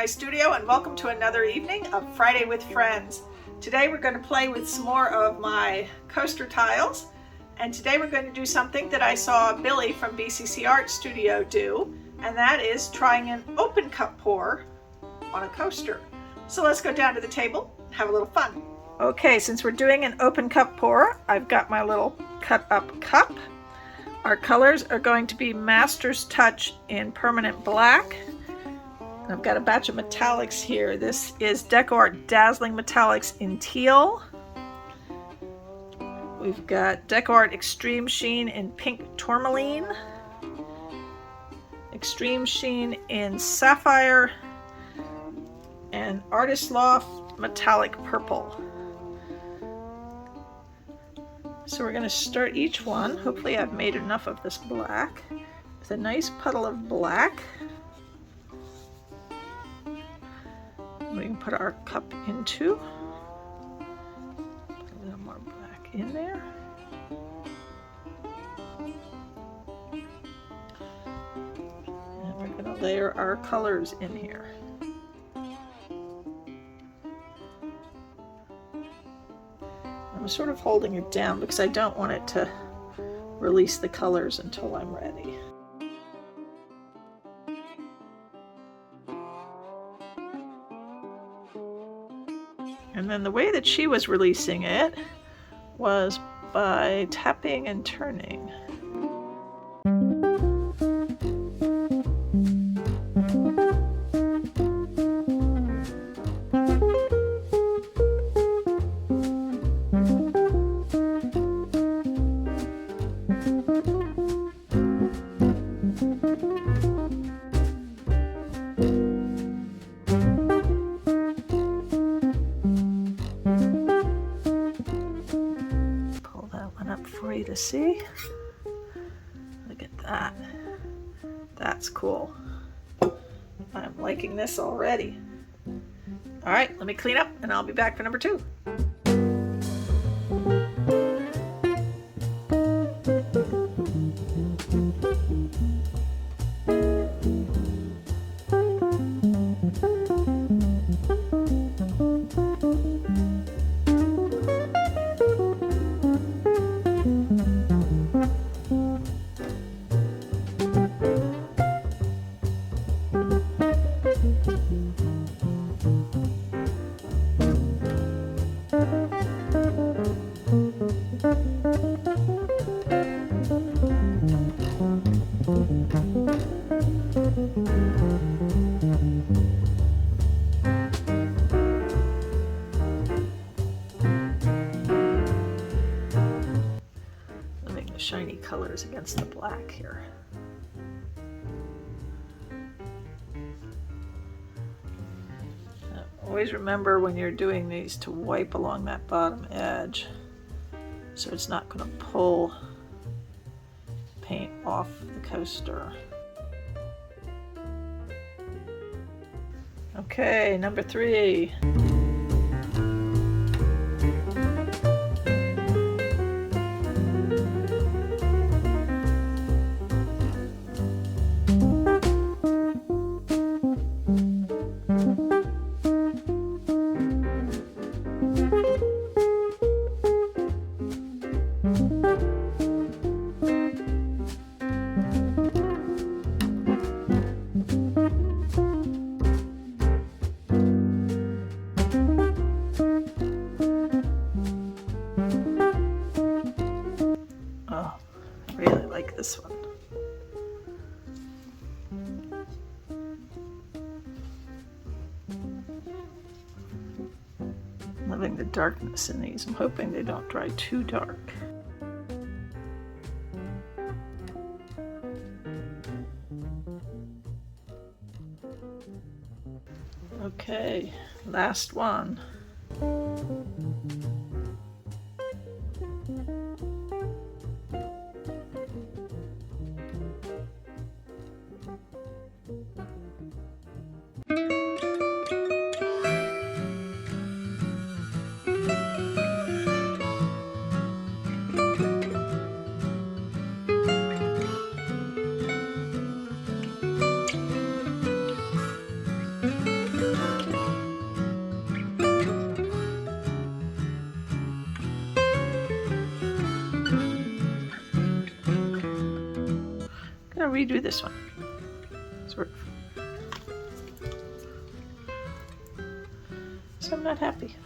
my studio and welcome to another evening of Friday with Friends. Today we're going to play with some more of my coaster tiles, and today we're going to do something that I saw Billy from BCC Art Studio do, and that is trying an open cup pour on a coaster. So let's go down to the table and have a little fun. Okay, since we're doing an open cup pour, I've got my little cut up cup. Our colors are going to be Master's Touch in Permanent Black. I've got a batch of metallics here. This is Deco Art Dazzling Metallics in Teal. We've got Deco Art Extreme Sheen in Pink Tourmaline. Extreme Sheen in Sapphire. And Artist Loft Metallic Purple. So we're going to start each one. Hopefully I've made enough of this black with a nice puddle of black. We can put our cup into. Put a little more black in there. And we're going to layer our colors in here. I'm sort of holding it down because I don't want it to release the colors until I'm ready. And then the way that she was releasing it was by tapping and turning. For you to see. Look at that. That's cool. I'm liking this already. All right, let me clean up and I'll be back for number 2. Shiny colors against the black here. Always remember when you're doing these to wipe along that bottom edge so it's not going to pull paint off the coaster. Okay, number 3. This one. Loving the darkness in these. I'm hoping they don't dry too dark. Okay, last one. redo this one. Sort of. So I'm not happy.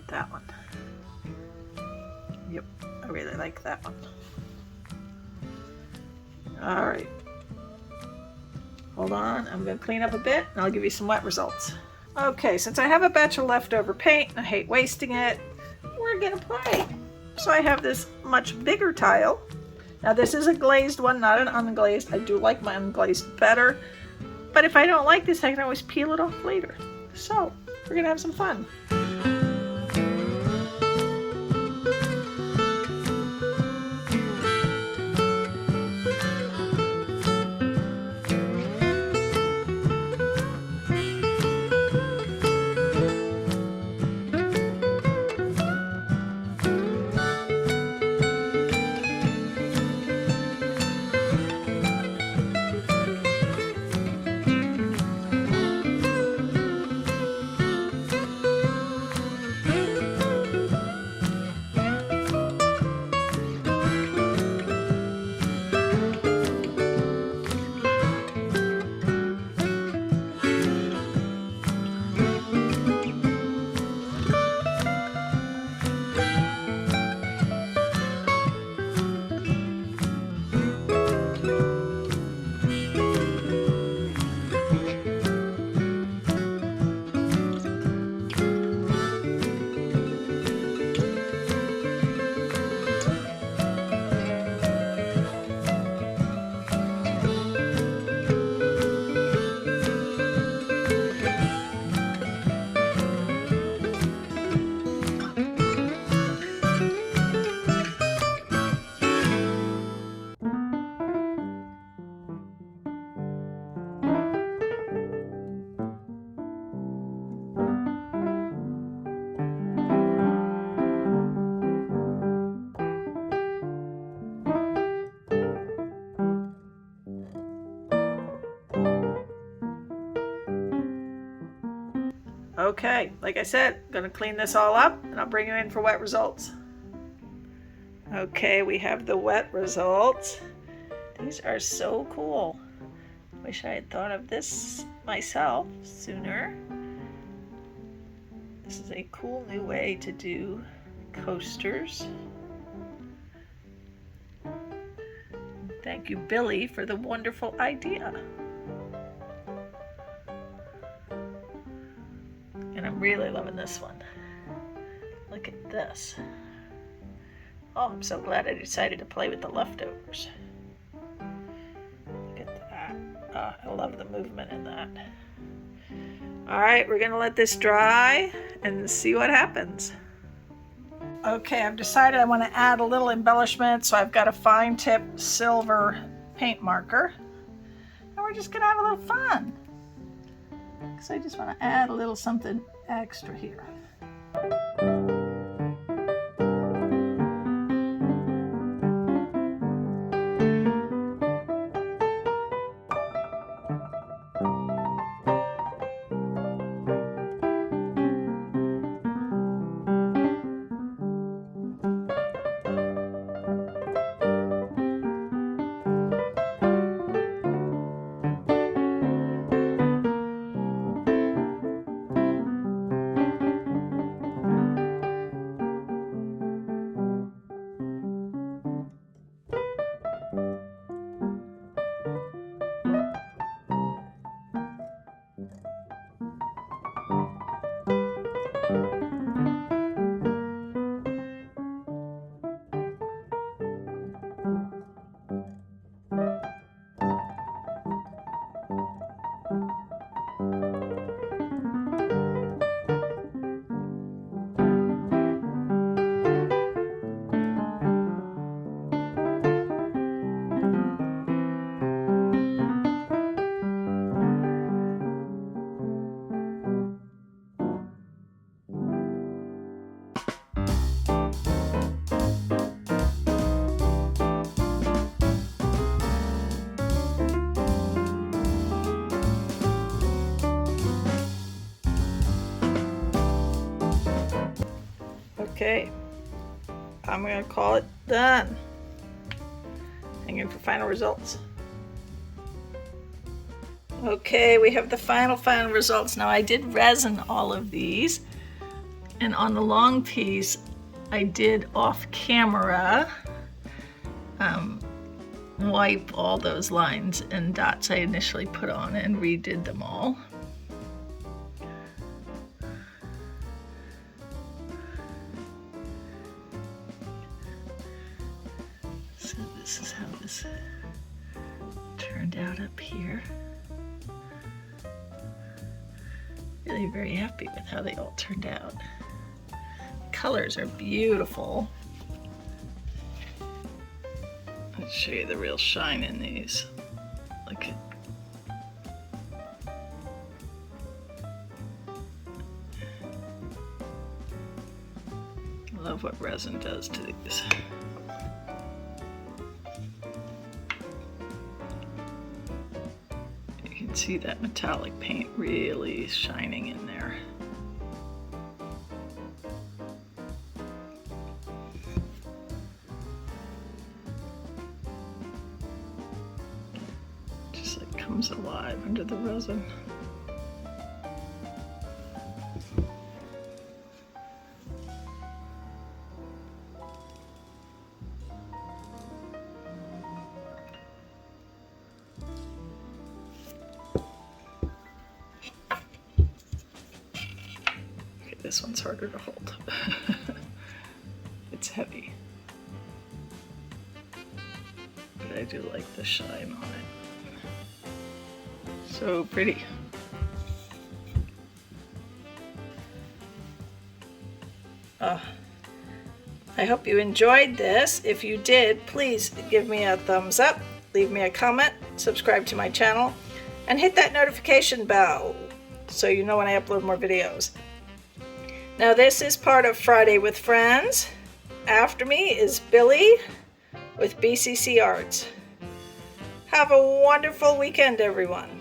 That one. Yep, I really like that one. All right. Hold on, I'm going to clean up a bit and I'll give you some wet results. Okay, since I have a batch of leftover paint and I hate wasting it, we're going to play. So I have this much bigger tile. Now this is a glazed one, not an unglazed. I do like my unglazed better. But if I don't like this, I can always peel it off later. So we're going to have some fun. Okay, like I said, I'm going to clean this all up and I'll bring you in for wet results. Okay, we have the wet results. These are so cool. Wish I had thought of this myself sooner. This is a cool new way to do coasters. Thank you, Billy, for the wonderful idea. And I'm really loving this one. Look at this. Oh, I'm so glad I decided to play with the leftovers. Look at that. Oh, I love the movement in that. All right, we're gonna let this dry and see what happens. Okay, I've decided I want to add a little embellishment, so I've got a fine tip silver paint marker. And we're just gonna have a little fun. Because I just want to add a little something extra here. Okay, I'm gonna call it done. Hanging for final results. Okay, we have the final results. Now I did resin all of these, and on the long piece I did off camera wipe all those lines and dots I initially put on and redid them all. So this is how this turned out up here. Really very happy with how they all turned out. Colors are beautiful. Let's show you the real shine in these. Look at I love what resin does to these. You can see that metallic paint really shining in there. Just like comes alive under the resin. This one's harder to hold. It's heavy. But I do like the shine on it. So pretty. I hope you enjoyed this. If you did, please give me a thumbs up, leave me a comment, subscribe to my channel, and hit that notification bell so you know when I upload more videos. Now this is part of Friday with Friends. After me is Billy with BCC Arts. Have a wonderful weekend, everyone.